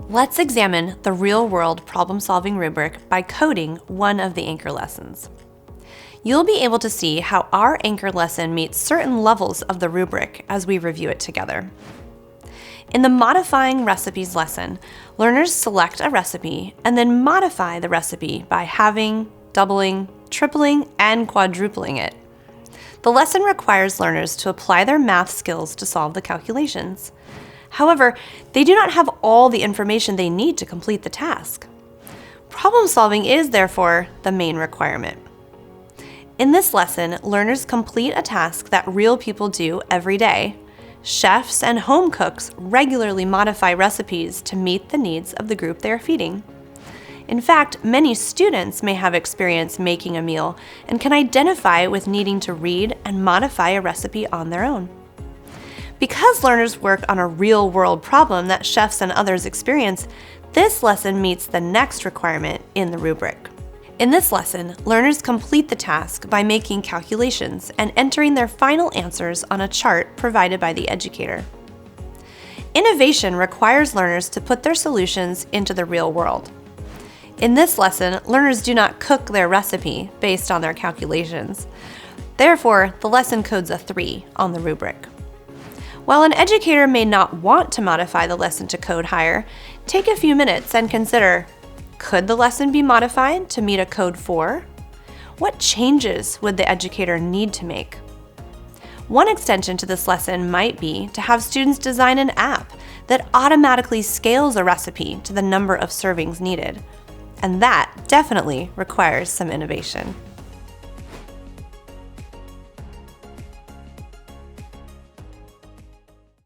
Let's examine the real-world problem-solving rubric by coding one of the anchor lessons. You'll be able to see how our anchor lesson meets certain levels of the rubric as we review it together. In the Modifying Recipes lesson, learners select a recipe and then modify the recipe by halving, doubling, tripling, and quadrupling it. The lesson requires learners to apply their math skills to solve the calculations. However, they do not have all the information they need to complete the task. Problem solving is, therefore, the main requirement. In this lesson, learners complete a task that real people do every day. Chefs and home cooks regularly modify recipes to meet the needs of the group they are feeding. In fact, many students may have experience making a meal and can identify with needing to read and modify a recipe on their own. Because learners work on a real-world problem that chefs and others experience, this lesson meets the next requirement in the rubric. In this lesson, learners complete the task by making calculations and entering their final answers on a chart provided by the educator. Innovation requires learners to put their solutions into the real world. In this lesson, learners do not cook their recipe based on their calculations. Therefore, the lesson codes a 3 on the rubric. While an educator may not want to modify the lesson to code higher, take a few minutes and consider, could the lesson be modified to meet a code 4? What changes would the educator need to make? One extension to this lesson might be to have students design an app that automatically scales a recipe to the number of servings needed. And that definitely requires some innovation.